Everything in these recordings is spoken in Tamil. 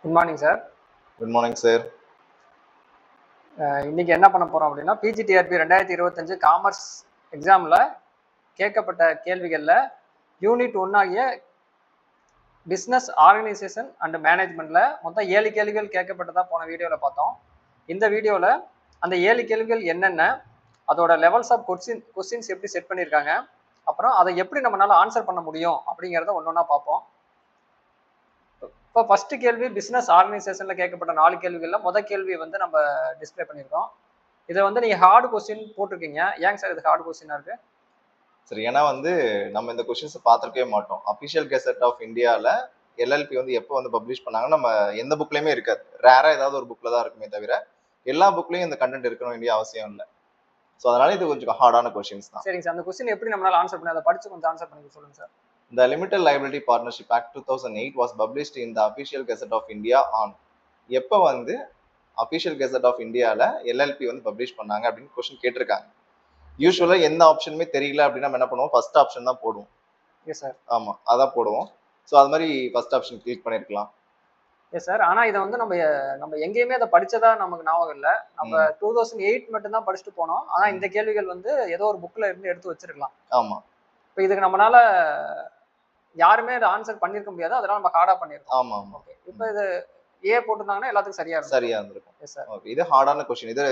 Good morning sir. Good morning sir. இன்னைக்கு என்ன பண்ண போறோம் அப்படின்னா, பிஜிடிஆர்பி 2025 காமர்ஸ் எக்ஸாம்ல கேட்கப்பட்ட கேள்விகள்ல யூனிட் 1 ஆகிய பிஸ்னஸ் ஆர்கனைசேஷன் அண்ட் மேனேஜ்மெண்ட்ல மொத்தம் 7 கேள்விகள் கேட்கப்பட்டதா போன வீடியோவில் பார்த்தோம். இந்த வீடியோவில் அந்த 7 கேள்விகள் என்னென்ன, அதோட லெவல்ஸ் ஆஃப் கொஸ்டின்ஸ் எப்படி செட் பண்ணியிருக்காங்க, அப்புறம் அதை எப்படி நம்மளால ஆன்சர் பண்ண முடியும் அப்படிங்கிறத ஒன்று ஒன்றா பார்ப்போம். இப்போ ஃபர்ஸ்ட் கேள்வி பிஸ்னஸ் ஆர்கனைசேஷன்ல கேட்கப்பட்ட 4 கேள்விகள்ல முதல் கேள்வி வந்து நம்ம டிஸ்பிளே பண்ணியிருக்கோம். இதை வந்து நீங்க ஹார்டு கொஸ்டின் போட்டிருக்கீங்க. ஏங்க சார் இது ஹார்டு கொஸ்டினா இருக்கு? சரி, ஏன்னா நம்ம இந்த கொஸ்டின்ஸ் பார்த்துருக்கவே மாட்டோம். அஃபிஷியல் கெசட் ஆஃப் இந்தியாவில் எல்எல்பி எப்போ பப்ளிஷ் பண்ணாங்கன்னா நம்ம எந்த புக்லையுமே இருக்காது. ரேரா ஏதாவது ஒரு புக்ல தான் இருக்குமே தவிர எல்லா புக்லையும் இந்த கண்டென்ட் இருக்கணும் வேண்டிய அவசியம் இல்லை. ஸோ அதனால இது கொஞ்சம் ஹார்டான கொஸ்டின்ஸ் தான். சரிங்க சார், அந்த கொஸ்டின் எப்படி நம்மளால ஆன்சர் பண்ணி அதை படிச்சு கொஞ்சம் ஆன்சர் பண்ணி சொல்லுங்க sir. The Limited Liability Partnership Act 2008 was published in the Official Gazette of India on எப்போ அஃபிஷியல் கெசட் ஆஃப் இந்தியாவில் எல்எல்பி பப்ளிஷ் பண்ணாங்க அப்படின்னு கொஸ்டின் கேட்டிருக்காங்க. யூஸ்வலா எந்த ஆப்ஷனுமே தெரியல அப்படின்னா நம்ம என்ன பண்ணுவோம், ஃபர்ஸ்ட் ஆப்ஷன் தான் போடுவோம். Yes sir. ஆமா, அதான் போடுவோம். ஸோ அது மாதிரி ஃபர்ஸ்ட் ஆப்ஷன் கிளிக் பண்ணிருக்கலாம். Yes sir. ஆனா இதை நம்ம எங்கேயுமே அதை படிச்சதா நமக்கு ஞாபகம் இல்லை. நம்ம 2008 மட்டும் தான் படிச்சுட்டு போனோம். ஆனா இந்த கேள்விகள் ஏதோ ஒரு புக்ல இருந்து எடுத்து வச்சிருக்கலாம். ஆமா. இப்போ இதுக்கு நம்மளால யாருமே அதை ஆன்சர் பண்ணிருக்க முடியாது, அதனால நம்ம ஹார்டா பண்ணிருக்கோம். ஆமா ஆமா. ஓகே, இப்போ இது ஏ போட்டிருந்தாங்கன்னா எல்லாத்துக்கும் சரியா இருந்திருக்கும். Yes sir. ஓகே, இது ஹார்டான கொஸ்டின். இது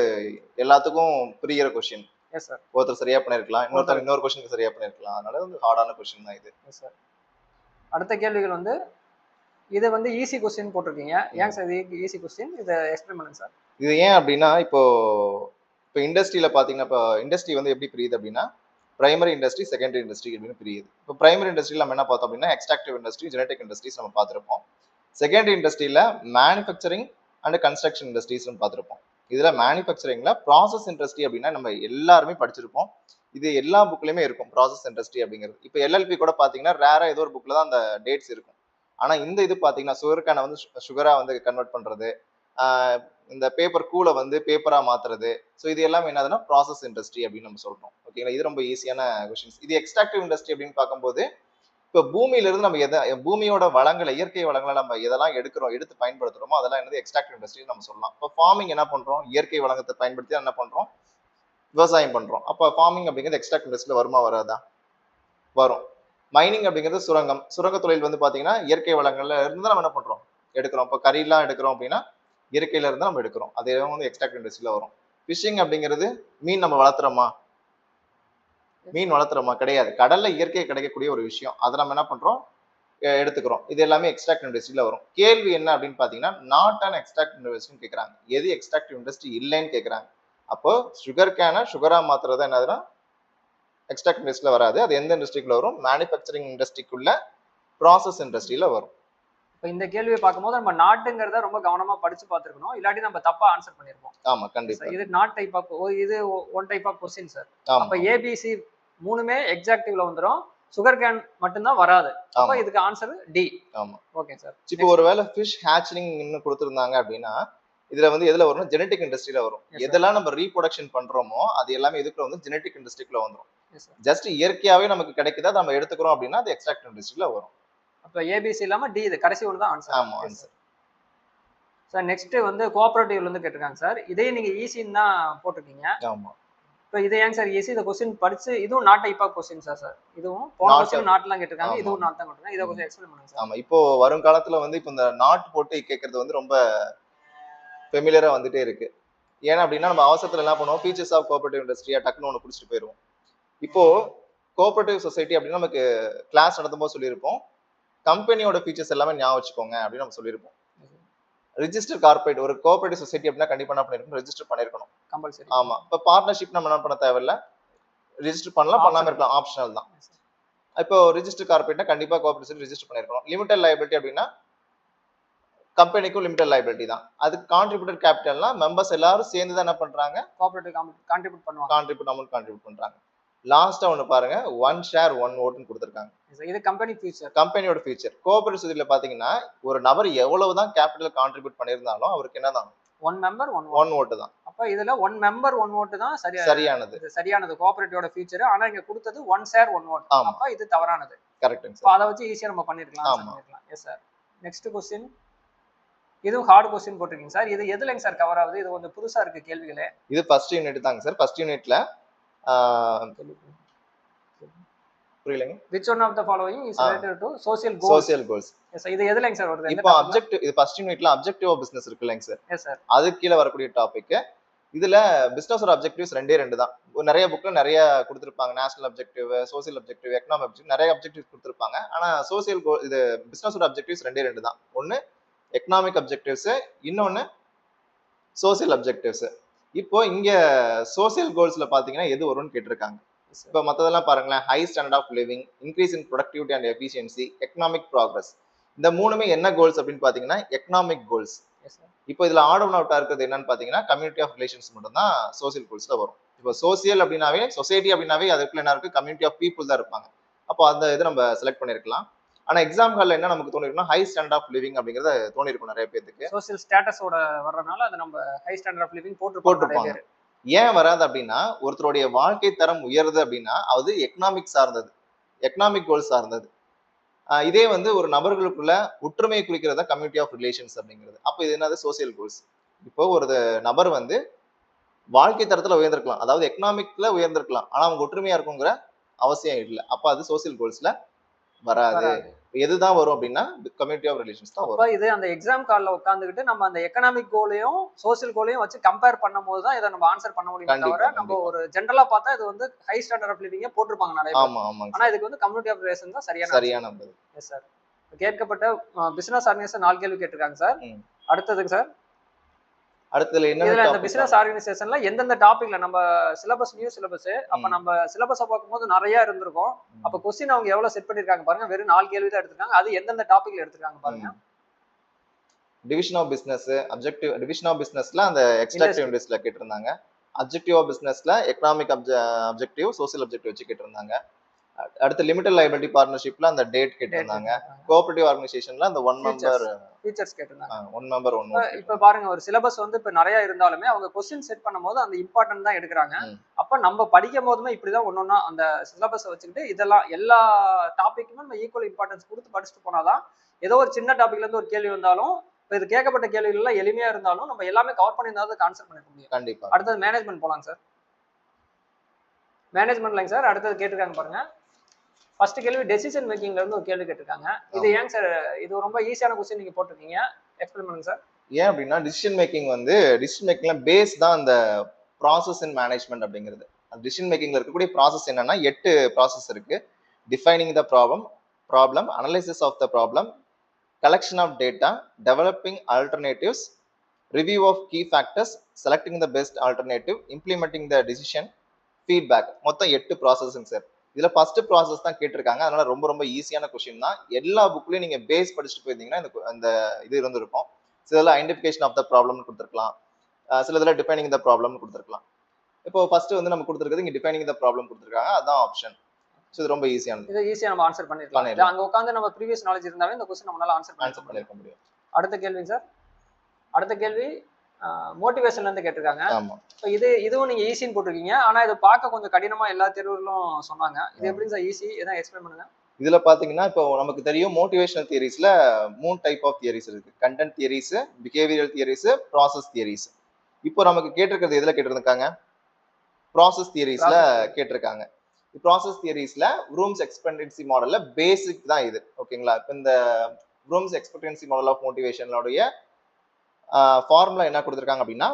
எல்லாத்துக்கும் புரியுற கொஸ்டின். Yes sir. ஒருத்தர் சரியா பண்ணிருக்கலாம், இன்னொரு கொஸ்டின் சரியா பண்ணிருக்கலாம். அதனால ஹார்டான கொஸ்டின் தான் இது. Yes sir. அடுத்த கேள்விகள் இது ஈஸி கொஸ்டின் போட்டிருக்கீங்க. ஏங்க சார் இது ஈஸி கொஸ்டின்? இதை எக்ஸ்பிளைன் பண்ணுங்க சார். இது ஏன் அப்படின்னா இப்போ இண்டஸ்ட்ரியில பாத்தீங்கன்னா, இப்போ இண்டஸ்ட்ரி எப்படி பிரியுது அப்படின்னா பிரைமரி இண்டஸ்ட்ரி, செகண்டரி இண்டஸ்ட்ரி அப்படின்னு பிரியுது. இப்போ பிரைமரி இண்டஸ்ட்ரியில் நம்ம என்ன பார்த்தோம் அப்படின்னா எக்ஸ்ட்ராக்டிவ் இண்டஸ்ட்ரி, ஜெனடிக் இண்டஸ்ட்ரீஸ் நம்ம பார்த்துருப்போம். செகண்டரி இண்டஸ்ட்ரியில மேனுஃபேக்சரிங் அண்ட் கன்ஸ்ட்ரக்ஷன் இண்டஸ்ட்ரீஸ் பார்த்துருப்போம். இதுல மேனுஃபேக்சரிங்ல ப்ராசஸ் இண்டஸ்ட்ரி அப்படின்னா நம்ம எல்லாருமே படிச்சிருப்போம். இது எல்லா புக்லயுமே இருக்கும் ப்ராசஸ் இண்டஸ்ட்ரி அப்படிங்கிறது. இப்போ எல்எல்பி கூட பாத்தீங்கன்னா ரேரா ஏதோ ஒரு புக்ல தான் அந்த டேட்ஸ் இருக்கும். ஆனா இந்த இது பாத்தீங்கன்னா சுகர்கான சுகரா கன்வெர்ட் பண்றது, இந்த பேப்பர் கூலை பேப்பரா மாத்துறது. ஸோ இது எல்லாமே என்னதுன்னா ப்ராசஸ் இண்டஸ்ட்ரி அப்படின்னு நம்ம சொல்றோம். ஓகேங்களா, இது ரொம்ப ஈஸியான கொஸ்டின்ஸ். இது எக்ஸ்ட்ராக்டிவ் இண்டஸ்ட்ரி அப்படின்னு பார்க்கும்போது இப்போ பூமியில இருந்து நம்ம பூமியோட வளங்களை, இயற்கை வளங்களை நம்ம எதெல்லாம் எடுத்து பயன்படுத்துறோமோ அதெல்லாம் எக்ஸ்ட்ராக்டிவ் இண்டஸ்ட்ரி நம்ம சொல்லலாம். இப்போ ஃபார்மிங் என்ன பண்றோம், இயற்கை வளங்களை பயன்படுத்தி என்ன பண்றோம், விவசாயம் பண்றோம். அப்போ ஃபார்மிங் அப்படிங்கிறது எக்ஸ்ட்ராக்டிவ் இண்டஸ்ட்ரியில வருமா வராதா? வரும். மைனிங் அப்படிங்கிறது சுரங்க தொழில் பாத்தீங்கன்னா இயற்கை வளங்கள்ல இருந்து நம்ம என்ன பண்றோம், எடுக்கிறோம். இப்போ கறியெல்லாம் எடுக்கிறோம் அப்படின்னா இயற்கையில இருந்து நம்ம எடுக்கிறோம். அது எக்ஸ்ட்ராக்டிவ் இண்டஸ்ட்ரியில வரும். ஃபிஷிங் அப்படிங்கிறது மீன் நம்ம வளர்த்துறோமா? மீன் வளர்த்துறோமா? கிடையாது. கடல்ல இயற்கை கிடைக்கக்கூடிய ஒரு விஷயம், அதை நம்ம என்ன பண்றோம், எடுத்துக்கிறோம். இது எல்லாமே எக்ஸ்ட்ராக்டிவ் இண்டஸ்ட்ரியில வரும். கேள்வி என்ன அப்படின்னு பாத்தீங்கன்னா நாட் அண்ட் எக்ஸ்ட்ராக்டிவ் இண்டஸ்ட்ரின்னு கேட்கறாங்க. எது எக்ஸ்ட்ராக்டிவ் இண்டஸ்ட்ரி இல்லைன்னு கேட்கறாங்க. அப்போ சுகர் கேனை சுகரா மாத்துறதா என்னதுன்னா எக்ஸ்ட்ராக்டிவ் இண்டஸ்ட்ரியில வராது. அது எந்த இண்டஸ்ட்ரிக்குள்ள வரும்? மேனுஃபேக்சரிங் இண்டஸ்ட்ரிக்குள்ள, ப்ராசஸ் இண்டஸ்ட்ரியில வரும். இப்போ இந்த கேள்வியை பார்க்கும்போது நம்ம நாட்டுங்கிறத ரொம்ப கவனமா படிச்சு பார்த்துருக்கணும், இல்லாட்டி நம்ம தப்பா ஆன்சர் பண்ணிருப்போம். ஆமா, கண்டிப்பா. இது நாட் டைப் ஆஃப், இது one type of question sir. அப்ப ஏபிசி மூணுமே எக்ஸாக்டிவ்ல வந்துரும், சுகர் கேன் மட்டும்தான் வராது. அப்ப இதுக்கு ஆன்சர் டி. ஆமா, ஓகே சார். இப்போ ஒருவேளை ஃபிஷ் ஹேச்சரிங் இன்னும் கொடுத்திருந்தாங்க அப்படின்னா இதுல எதுல வரும்? ஜெனடிக் இண்டஸ்ட்ரியில வரும். எதெல்லாம் நம்ம ரீப்ரொடக்ஷன் பண்றோமோ அது எல்லாமே இதுக்குள்ள ஜெனடிக் இண்டஸ்ட்ரிக்குள்ள வந்துரும். ஜஸ்ட் இயற்கையாவே நமக்கு கிடைக்குதா நம்ம எடுத்துக்கிறோம் அப்படின்னா அது எக்ஸ்ட்ராக்டிவ் இண்டஸ்ட்ரியில வரும். அப்ப ஏபிசி இல்லாம டி, இது கடைசி ஒன்று தான் ஆன்சர். ஆமா, ஆன்சர். சார் நெக்ஸ்ட் கோஆபரேட்டிவ்ல கேட்டிருக்காங்க சார். இதே நீங்க ஈஸின்னு தான் போட்டிருக்கீங்க. ஆமா. இப்போ இது ஏங்க சார் ஈஸி? இந்த கொஸ்டின் படிச்சு இதுவும் not type of question sir. இதுவும் போன கொஸ்டின் நாட்லாம் கேட்டிருக்காங்க, இதுவும் நாட் தான் கேட்டிருக்காங்க. இதை கொஞ்சம் எக்ஸ்பிளைன் பண்ணுங்க சார். ஆமா, இப்போ வரும் காலத்துல இப்போ இந்த நாட் போட்டு கேட்கறது ரொம்ப ஃபெமிலியரா வந்துட்டே இருக்கு. ஏன்னா அப்படின்னா நம்ம அவசரத்துல என்ன பண்ணுவோம், ஃபீச்சர்ஸ் ஆஃப் கோஆபரேட்டிவ் இண்டஸ்ட்ரியா டக்குன்னு ஒன்று குடிச்சிட்டு போயிடுவோம். இப்போ கோஆபரேட்டிவ் சொசைட்டி அப்படின்னு நமக்கு கிளாஸ் நடத்தும் போது சொல்லியிருப்போம், கம்பெனியோட ஃபீச்சர்ஸ் எல்லாமே ஞாபகம் வச்சுக்கோங்க அப்படின்னு நம்ம சொல்லியிருப்போம். ரிஜிஸ்டர் கார்பரேட் ஒரு கோஆபரேட்டிவ் சொசைட்டி அப்படின்னா கண்டிப்பா என்ன பண்ணிருக்கணும், ரெஜிஸ்டர் பண்ணிருக்கணும், கம்பல்சரி. ஆமா. இப்போ பார்ட்னர்ஷிப் நம்ம என்ன பண்ண தேவையில்ல, ரெஜிஸ்டர் பண்ணலாம், பண்ணாம இருக்கலாம், ஆப்ஷனல் தான். இப்போ ரிஜிஸ்டர் கார்பரேட்னா கண்டிப்பா கோஆபரேட்டிவ் ரெஜிஸ்டர் பண்ணிருக்கணும். லிமிடெட் லைபிலிட்டி அப்படின்னா கம்பெனிக்கும் லிமிடெட் லைபிலிட்டி தான். அது கான்ட்ரிபியூட்டட் கேபிட்டல்னா மெம்பர்ஸ் எல்லாரும் சேர்ந்து தான் என்ன பண்றாங்க, கோஆபரேட்டிவ் கான்ட்ரிபியூட் பண்ணுவாங்க, அமௌண்ட் கான்ட்ரிபியூட் பண்றாங்க. லாஸ்டா ஒன்னு பாருங்க, 1 ஷேர் 1 ஓட்னு கொடுத்திருக்காங்க. இது கம்பெனி ஃபியூச்சர், கம்பெனியோட ஃபியூச்சர். கோஆபரேட்டிவ் சொசைட்டில பாத்தீங்கன்னா ஒரு நபர் எவ்வளவுதான் கேபிட்டல் கான்ட்ரிபியூட் பண்ணிருந்தாலும் அவருக்கு என்னதான், 1 மெம்பர் 1 ஓட் தான். அப்ப இதுல 1 மெம்பர் 1 ஓட் தான் சரியானது கோஆபரேட்டிவோட ஃபியூச்சர். ஆனா இங்க கொடுத்தது 1 ஷேர் 1 ஓட். அப்ப இது தவறானது. கரெக்ட். அப்ப அத வச்சு ஈஸியா நம்ம பண்ணிரலாம். Yes sir. Next question. இதுவும் ஹார்ட் கொஸ்டின் போட்டிருக்கீங்க சார். இது எதுலங்க சார் கவர் ஆகுது? இது கொஞ்சம் புதுசா இருக்கு கேள்விகளே. இது ஃபர்ஸ்ட் யூனிட் தாங்க சார். ஃபர்ஸ்ட் யூனிட்ல புரியலங்க. Which one of the following is related to social goals? Social goals. Yes sir. இது எதுலங்க சார் வருது? எந்த இப்போ டாபிக்ல? அப்ஜெக்டிவ், இது ஃபர்ஸ்ட் யூனிட்ல அப்ஜெக்டிவ் ஆஃப் பிசினஸ் இருக்குல்லங்க சார். Yes sir. அது கீழ வரக்கூடிய டாபிக். இதுல பிசினஸோட அப்ஜெக்டிவ்ஸ் ரெண்டே தான். நிறைய புக்ல நிறைய கொடுத்திருப்பாங்க. National objective, social objective, economic objective, நிறைய அப்ஜெக்டிவ்ஸ் கொடுத்திருப்பாங்க. ஆனா சோசியல் கோல் இது பிசினஸோட அப்ஜெக்டிவ்ஸ் ரெண்டே தான். ஒன்னு எக்கனாமிக் அப்ஜெக்டிவ்ஸ், இன்னொன்னு சோசியல் அப்ஜெக்டிவ்ஸ். இப்போ இங்க சோசியல் கோல்ஸ்ல பாத்தீங்கன்னா எது வரும்னு கேட்டிருக்காங்க. இப்போ மத்ததெல்லாம் பாருங்களேன். High standard of living, increase in productivity and efficiency, economic progress. இந்த மூணுமே என்ன கோல்ஸ் அப்படின்னு பாத்தீங்கன்னா எக்கனாமிக் கோல்ஸ். இப்போ இதுல ஆட் ஆன் அவுட்டா இருக்கிறது என்னன்னு பாத்தீங்கன்னா கம்யூனிட்டி ஆஃப் ரிலேஷன்ஸ் மட்டும் தான் சோசியல் கோல்ஸ்ல வரும். இப்போ சோசியல் அப்படின்னாவே, சொசைட்டி அப்படின்னாவே அதுக்குள்ள என்ன இருக்கு, கம்யூனிட்டி ஆஃப் பீப்புள் தான் இருப்பாங்க. அப்போ அந்த இதை நம்ம செலக்ட் பண்ணிருக்கலாம். ஆனா எக்ஸாம் ஹால்ல என்ன நமக்கு தோணிருக்குன்னா ஹை ஸ்டாண்டர்ட் ஆஃப் லிவிங் அப்படிங்கறத தோணிருக்கும் நிறைய பேருக்கு. சோசியல் ஸ்டேட்டஸோட வர்றதுனால அது நம்ம ஹை ஸ்டாண்டர்ட் ஆஃப் லிவிங் போட்டுருப்பாங்க. ஏன் வராது அப்படின்னா, ஒருத்தருடைய வாழ்க்கை தரம் உயருது அப்படின்னா அது எக்கனாமிக் சார்ந்தது, எக்கனாமிக் கோல் சார்ந்தது. இதே வந்து ஒரு நபர்களுக்குள்ள ஒற்றுமையை குறிக்கிறதா கம்யூனிட்டி ஆஃப் ரிலேஷன்ஸ் அப்படிங்கிறது. அப்போ இது என்னது, சோசியல் கோல்ஸ். இப்போ ஒரு நபர் வந்து வாழ்க்கை தரத்துல உயர்ந்திருக்கலாம், அதாவது எக்கனாமிக்ல உயர்ந்திருக்கலாம், ஆனா அவங்க ஒற்றுமையா இருக்குங்கிற அவசியம் இல்லை. அப்ப அது சோசியல் கோல்ஸ்ல வராது. எதுதான் வரும் அப்படின்னா கம்யூனிட்டி ஆஃப் ரிலேஷன்ஸ் தான் வரும். இது அந்த எக்ஸாம் கால்ல உட்கார்ந்துகிட்டு நம்ம அந்த எக்கனாமிக் கோலையும் சோசியல் கோலையும் வச்சு கம்பேர் பண்ணும்போது தான் இதை நம்ம ஆன்சர் பண்ண முடியும். தவிர நம்ம ஒரு ஜெனரலா பார்த்தா இது வந்து ஹை ஸ்டாண்டர்ட் ஆஃப் லிவிங் போட்டிருப்பாங்க நிறைய பேர். ஆமா ஆமா. ஆனா இதுக்கு வந்து கம்யூனிட்டி ஆஃப் ரிலேஷன் தான் சரியான. Yes sir. கேட்கப்பட்ட பிசினஸ் ஆர்கனைசேஷன் 4 கேள்வி கேட்டிருக்காங்க சார். அடுத்ததுக்கு சார், அடுத்ததுல என்ன, இந்த பிசினஸ் ஆர்கனைசேஷன்ல எந்தெந்த டாபிக்ல நம்ம சிலபஸ், நியூ சிலபஸ், அப்ப நம்ம சிலபஸை பார்க்கும்போது நிறைய இருந்திருக்கும். அப்ப கொஸ்டின் அவங்க எவ்வளவு செட் பண்ணிருக்காங்க பாருங்க. வெறும் 4 கேள்வி தான் எடுத்திருக்காங்க. அது எந்தெந்த டாபிக்ல எடுத்திருக்காங்க பாருங்க. Division of business, objective division of பிசினஸ்ல அந்த எக்ஸ்ட்ராக்டிவ் இண்டஸ்ட்ரியில கேட்டிருந்தாங்க. அப்ஜெக்டிவ் ஆஃப் பிசினஸ்ல எக்கனாமிக் அப்ஜெக்டிவ், சோசியல் அப்ஜெக்டிவ் வச்சு கேட்டிருந்தாங்க. அடுத்து லிமிடெட் லைபிலிட்டி பார்ட்னர்ஷிப்ல அந்த டேட் கேட்டிருந்தாங்க. கோஆபரேட்டிவ் ஆர்கனைசேஷன்ல அந்த ஒன் மெம்பர் ஃபீச்சர்ஸ் கேட்டிருந்தாங்க. One member one. இப்ப பாருங்க, ஒரு சிலபஸ் வந்து இப்ப நிறைய இருந்தாலுமே அவங்க क्वेश्चन செட் பண்ணும்போது அந்த இம்பார்ட்டன்ட் தான் எடுக்கிறாங்க. அப்ப நம்ம படிக்கும் போதுமே இப்படிதான் ஒன்னொன்னா அந்த சிலபஸை வச்சுக்கிட்டு இதெல்லாம் எல்லா டாபிக்குமே நம்ம ஈக்குவல் இம்பார்ட்டன்ஸ் கொடுத்து படிச்சுட்டு போனாதான் ஏதோ ஒரு சின்ன டாபிக்ல இருந்து ஒரு கேள்வி வந்தாலும் இது கேட்கப்பட்ட கேள்விகள் எல்லாம் எளிமையா இருந்தாலும் நம்ம எல்லாமே கவர் பண்ணியிருந்தாலும் ஆன்சர் பண்ணிக்க முடியும். கண்டிப்பா. அடுத்தது மேனேஜ்மெண்ட் போலாம் சார். மேனேஜ்மெண்ட்லங்க சார் அடுத்தது கேட்டிருக்காங்க பாருங்க. ஃபர்ஸ்ட் கேள்வி டெசிஷன் மேக்கிங்ல இருந்து ஒரு கேள்வி கேட்டிருக்காங்க. இது ஏன் சார் இது ரொம்ப ஈஸியான क्वेश्चन நீங்க போட்டுருக்கீங்க, எக்ஸ்பிளைன் பண்ணுங்க சார். ஏன் அப்படின்னா டிசிஷன் மேக்கிங் வந்து டிசிஷன் மேக்கிங்ல பேஸ் தான் அந்த ப்ராசஸ் இன் மேனேஜ்மெண்ட் அப்படிங்கிறது. அந்த டிசிஷன் மேக்கிங்ல இருக்கக்கூடிய ப்ராசஸ் என்னன்னா 8 ப்ராசஸ் இருக்கு. Defining the problem, analysis of the problem, collection of data, developing alternatives, review of key factors, selecting the best alternative, implementing the decision, feedback. மொத்தம் 8 ப்ராசஸ்ங்க சார். இதுல ஃபர்ஸ்ட் ப்ராசஸ் தான் கேட்டிருக்காங்க. அதனால ரொம்ப ரொம்ப ஈஸியான கொஸ்டின் தான். எல்லா புக்லயும் நீங்க பேஸ் படிச்சுட்டு போயிருந்தீங்கன்னா இந்த இது இருந்திருக்கும். சில ஐடென்டிஃபிகேஷன் ஆஃப் த ப்ராப்ளம் கொடுத்துருக்கலாம், சில இதில் டிஃபைனிங் த ப்ராப்ளம் கொடுத்துருக்கலாம். இப்போ ஃபர்ஸ்ட் வந்து நம்ம கொடுத்துருக்கிறது இங்க டிஃபைனிங் த ப்ராப்ளம் கொடுத்துருக்காங்க, அதான் ஆப்ஷன். ஸோ இது ரொம்ப ஈஸியானது. இது ஈஸியா நம்ம ஆன்சர் பண்ணிருக்கலாம். அங்க உட்காந்து நம்ம ப்ரீவியஸ் நாலேஜ் இருந்தாவே இந்த கொஸ்டின் நம்மளால ஆன்சர் பண்ணிருக்க முடியும். அடுத்த கேள்வி சார். அடுத்த கேள்வி மோட்டிவேஷன்ல இருந்து கேட்டிருக்காங்க. இதுவும் நீங்க ஈஸின்னு போட்டிருக்கீங்க. ஆனா இது பார்க்க கொஞ்சம் கடினமா எல்லா தேர்வுகளும் சொன்னாங்க. இது எப்படிங்க சார் ஈஸி, எதாவது எக்ஸ்பிளைன் பண்ணுங்க. இதுல பாத்தீங்கன்னா இப்போ நமக்கு தெரியும் மோட்டிவேஷனல் தியரிஸ்ல 3 டைப் ஆஃப் தியரிஸ் இருக்கு. Content theories, behavioural theories, process theories. இப்போ நமக்கு கேட்டிருக்கிறது எதுல கேட்டிருக்காங்க, ப்ராசஸ் தியரிஸ்ல கேட்டிருக்காங்க. ப்ராசஸ் தியரிஸ்ல ரூம்ஸ் எக்ஸ்பெக்டன்சி மாடல்ல பேசிக் தான் இது. ஓகேங்களா. இப்போ இந்த ரூம்ஸ் எக்ஸ்பெக்டன்சி மாடல் ஆஃப் மோட்டிவேஷனோடைய ஃபார்முலா என்ன கொடுத்துருக்காங்க அப்படின்னா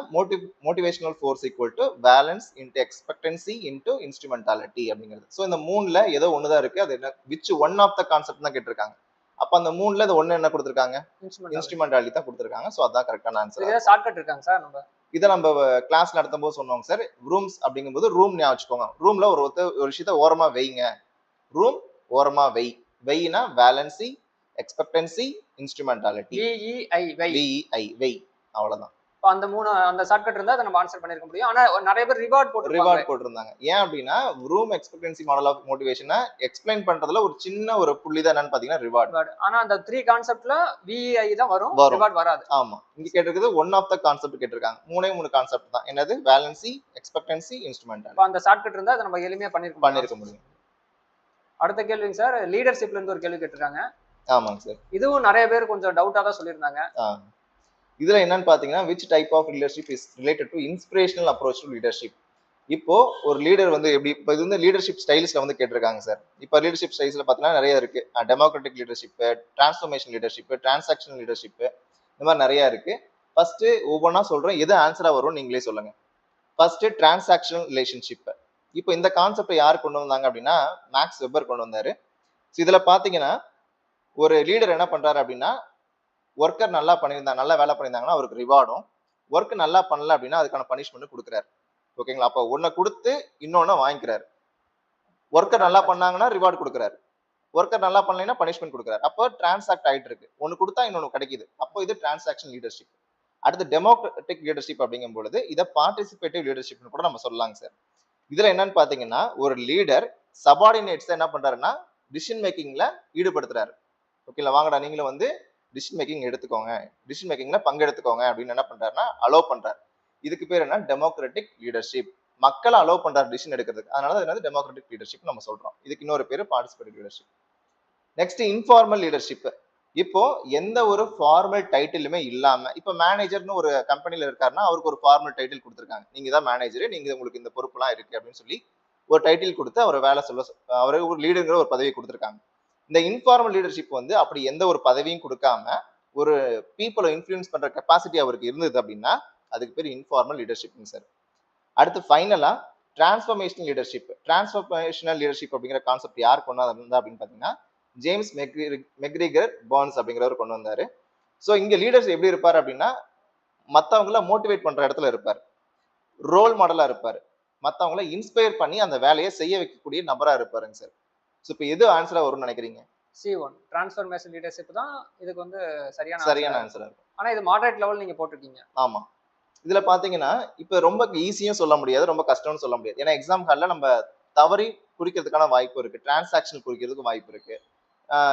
motivational force equal to valence into expectancy into instrumentality அப்படிங்கிறது. ஸோ இந்த 3ல ஏதோ ஒண்ணுதான் இருக்கு. அது என்ன, which one of the concept தான் கேட்டிருக்காங்க. அப்ப அந்த 3ல அது ஒண்ணு என்ன கொடுத்துருக்காங்க, இன்ஸ்ட்ருமெண்டாலிட்டி தான் கொடுத்துருக்காங்க. ஸோ அதான் கரெக்டான ஆன்சர். ஷார்ட்கட் இருக்காங்க சார். நம்ம இதை நம்ம கிளாஸ் நடத்தும் போது சொன்னோங்க சார். ரூம்ஸ் அப்படிங்கும்போது ரூம் ஞாபகம் வச்சுக்கோங்க. ரூம்ல ஒரு விஷயத்த ஓரமா வைங்க. ரூம் ஓரமா வெயினா வேலன்சி, எக்ஸ்பெக்டன்சி, இன்ஸ்ட்ருமெண்டாலிட்டி, விஇஐ அவ்வளவுதான். அந்த 3 அந்த ஷார்ட்கட் இருந்தா அதை நம்ம ஆன்சர் பண்ணிருக்க முடியும். ஆனா நிறைய பேர் ரிவார்ட் போட்டிருந்தாங்க. ஏன் அப்படின்னா ரூம் எக்ஸ்பெக்டன்சி மாடல் ஆஃப் மோட்டிவேஷனை எக்ஸ்பிளைன் பண்றதுல ஒரு சின்ன ஒரு புள்ளி தான் என்னன்னு பாத்தீங்கன்னா ரிவார்ட். ஆனா அந்த 3 கான்செப்ட்ல விஇஐ தான் வரும், ரிவார்ட் வராது. ஆமா, இங்க கேட்டிருக்கிறது ஒன் ஆஃப் த கான்செப்ட் கேட்டிருக்காங்க. 3 கான்செப்ட் தான். என்னது, வேலன்சி, எக்ஸ்பெக்டன்சி, இன்ஸ்ட்ருமெண்டாலிட்டி. அந்த ஷார்ட்கட் இருந்தா அதை நம்ம எளிமையா பண்ணிருக்க முடியும். அடுத்த கேள்விங்க சார், லீடர்ஷிப்ல இருந்து ஒரு கேள்வி கேட்டிருக்காங்க. ஆமாங்க சார். இதுவும் நிறைய பேர் கொஞ்சம் டவுட்டா தான் சொல்லியிருந்தாங்க. இதுல என்னன்னு பாத்தீங்கன்னா which type of leadership is related to inspirational approach to leadership. இப்போ ஒரு லீடர் வந்து எப்படி, இப்போ இது வந்து லீடர்ஷிப் ஸ்டைல்ஸ்ல வந்து கேட்டிருக்காங்க சார். இப்போ லீடர்ஷிப் ஸ்டைல்ஸ்ல பார்த்தீங்கன்னா நிறைய இருக்கு. Democratic leadership, transformation leadership, transactional leadership, இந்த மாதிரி நிறைய இருக்கு. ஃபர்ஸ்ட் ஒவ்வொன்றா சொல்றேன், எது ஆன்சரா வரும் நீங்களே சொல்லுங்க. First transactional relationship. இப்போ இந்த கான்செப்டை யார் கொண்டு வந்தாங்க அப்படின்னா மேக்ஸ் வெப்பர் கொண்டு வந்தாரு. இதுல பாத்தீங்கன்னா ஒரு லீடர் என்ன பண்றாரு அப்படின்னா, ஒர்க்கர் நல்லா பண்ணியிருந்தாங்க, நல்லா வேலை பண்ணியிருந்தாங்கன்னா அவருக்கு ரிவார்டும், ஒர்க் நல்லா பண்ணல அப்படின்னா அதுக்கான பனிஷ்மெண்ட் கொடுக்குறாரு. ஓகேங்களா? அப்போ ஒன்ன கொடுத்து இன்னொன்னு வாங்கிக்கிறாரு. ஒர்க்கர் நல்லா பண்ணாங்கன்னா ரிவார்டு கொடுக்குறாரு, ஒர்க்கர் நல்லா பண்ணலைன்னா பனிஷ்மெண்ட் கொடுக்குறாரு. அப்போ டிரான்சாக்ட் ஆயிட்டு இருக்கு. ஒன்னு கொடுத்தா இன்னொன்னு கிடைக்குது. அப்போ இது டிரான்சாக்ஷன் லீடர்ஷிப். அடுத்து டெமோக்ராட்டிக் லீடர்ஷிப் அப்படிங்கும் பொழுது இதை பார்ட்டிசிபேட்டிவ் லீடர்ஷிப்னு கூட நம்ம சொல்லலாங்க சார். இதுல என்னன்னு பாத்தீங்கன்னா ஒரு லீடர் சபார்டினேட்ஸ் என்ன பண்றாருன்னா டிசிஷன் மேக்கிங்ல ஈடுபடுத்துறாரு. ஓகேங்களா? வாங்கடா நீங்களும் வந்து டிசிஷன் மேக்கிங் எடுத்துக்கோங்க, டிசிஷன் மேக்கிங்ல பங்கெடுத்துக்கோங்க அப்படின்னு என்ன பண்றாருன்னா அலோவ் பண்றாரு. இதுக்கு பேர் என்ன? Democratic leadership. மக்களை அலோவ் பண்றாரு டிசிஷன் எடுக்கிறதுக்கு. அதனால என்னது டெமோக்ராட்டிக் லீடர்ஷிப் நம்ம சொல்றோம். இதுக்கு இன்னொரு பேரு participative leadership. Next informal leadership. இப்போ எந்த ஒரு ஃபார்மல் டைட்டிலுமே இல்லாம, இப்போ மேனேஜர்னு ஒரு கம்பெனில இருக்காருன்னா அவருக்கு ஒரு ஃபார்மல் டைட்டில் கொடுத்துருக்காங்க. நீங்க தான் மேனேஜர், நீங்க உங்களுக்கு இந்த பொறுப்புலாம் இருக்கு அப்படின்னு சொல்லி ஒரு டைட்டில் கொடுத்து அவரை வேலை சொல்ல, அவரை ஒரு லீடருங்கிற ஒரு பதவியை கொடுத்துருக்காங்க. இந்த இன்ஃபார்மல் லீடர்ஷிப் வந்து அப்படி எந்த ஒரு பதவியும் கொடுக்காம ஒரு பீப்புளை இன்ஃப்ளூயன்ஸ் பண்ற கெப்பாசிட்டி அவருக்கு இருந்தது அப்படின்னா அதுக்கு பேர் இன்ஃபார்மல் லீடர்ஷிப்ங்க சார். அடுத்து ஃபைனலா டிரான்ஸ்ஃபர்மேஷனல் லீடர்ஷிப். டிரான்ஸ்ஃபர்மேஷனல் லீடர்ஷிப் அப்படிங்கிற கான்செப்ட் யார் கொண்டு வந்தா அப்படின்னு பாத்தீங்கன்னா ஜேம்ஸ் மெக்ரிகர் பார்ன்ஸ் அப்படிங்கிறவர் கொண்டு வந்தாரு. ஸோ இங்க லீடர்ஸ் எப்படி இருப்பார் அப்படின்னா மற்றவங்கள மோட்டிவேட் பண்ற இடத்துல இருப்பார், ரோல் மாடலா இருப்பார், மற்றவங்கள இன்ஸ்பயர் பண்ணி அந்த வேலையை செய்ய வைக்கக்கூடிய நபரா இருப்பாருங்க சார். ஸோ இப்போ எது ஆன்சரா வரும்னு நினைக்கிறீங்க? C1 டிரான்ஸ்ஃபர்மேஷன் லீடர்ஷிப் தான் இதுக்கு வந்து சரியான ஆன்சரா இருக்கும். ஆனா இது மாடரேட் லெவல் நீங்க போட்டிருக்கீங்க. ஆமா. இதுல பாத்தீங்கன்னா இப்ப ரொம்ப ஈஸியும் சொல்ல முடியாது, ரொம்ப கஷ்டம்னு சொல்ல முடியாது. ஏன்னா எக்ஸாம் ஹால்ல நம்ம தவறி குறிக்கிறதுக்கான வாய்ப்பு இருக்கு, டிரான்சாக்ஷன் குறிக்கிறதுக்கு வாய்ப்பு இருக்கு,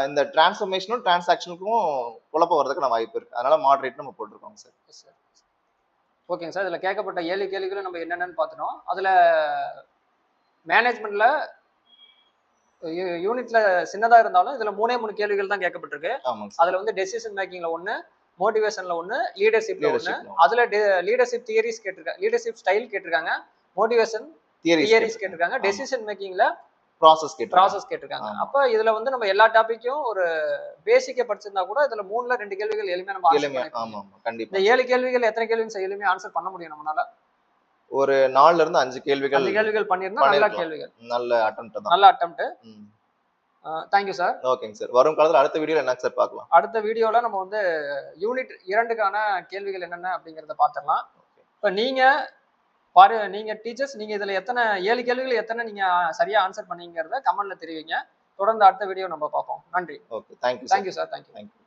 இந்த டிரான்ஸ்ஃபர்மேஷனும் டிரான்சாக்ஷனுக்கும் குழப்பம் வரதுக்கான வாய்ப்பு இருக்கு. அதனால மாடரேட் நம்ம போட்டிருக்கோம் சார். ஓகேங்க சார். இதுல கேட்கப்பட்ட 7 கேள்விகளும் நம்ம என்னென்னு பார்த்துட்டோம். அதுல மேனேஜ்மெண்ட்ல யூனிட்ல சின்னதா இருந்தாலும் இதுல 3 கேள்விகள் தான் கேட்கப்பட்டிருக்கு. அதுல வந்து டெசிஷன் மேக்கிங்ல 1, மோட்டிவேஷன்ல 1, லீடர்ஷிப்ல 1. அதுல லீடர்ஷிப் தியரிஸ் கேட்டிருக்காங்க, லீடர்ஷிப் ஸ்டைல் கேட்டிருக்காங்க, மோட்டிவேஷன் தியரிஸ் கேட்டிருக்காங்க, டெசிஷன் மேக்கிங்ல ப்ராசஸ் கேட்டிருக்காங்க. அப்ப இதுல வந்து நம்ம எல்லா டாபிக்கும் ஒரு பேசிக்கா படிச்சிருந்தா கூட இதுல 3ல 2 கேள்விகள் எளிமையா நம்ம ஆன்சர் பண்ணிடலாம். இந்த 7 கேள்விகள் எத்தனை கேள்வின்னு எளிமையா ஆன்சர் பண்ண முடியும் நம்மளால? ஒரு 4ல இருந்து 5 கேள்விகள் பண்ணிருந்தா நல்ல கேள்விகள், நல்ல அட்டெம்ப்ட் தான். நல்ல அட்டெம்ப்ட். Thank you sir. ஓகேங்க சார். வரும் காலத்துல அடுத்த வீடியோல என்ன சார் பார்க்கலாம்? அடுத்த வீடியோல நம்ம வந்து யூனிட் 2க்கான கேள்விகள் என்னென்ன அப்படிங்கறத பாத்துறலாம். இப்ப நீங்க டீச்சர்ஸ், நீங்க இதுல எத்தனை 7 கேள்விகள் எத்தனை நீங்க சரியா ஆன்சர் பண்ணீங்கறத கமெண்ட்ல தெரிவிங்க. தொடர்ந்து அடுத்த வீடியோ நம்ம பார்ப்போம். நன்றி. Okay, thank you sir. Thank you.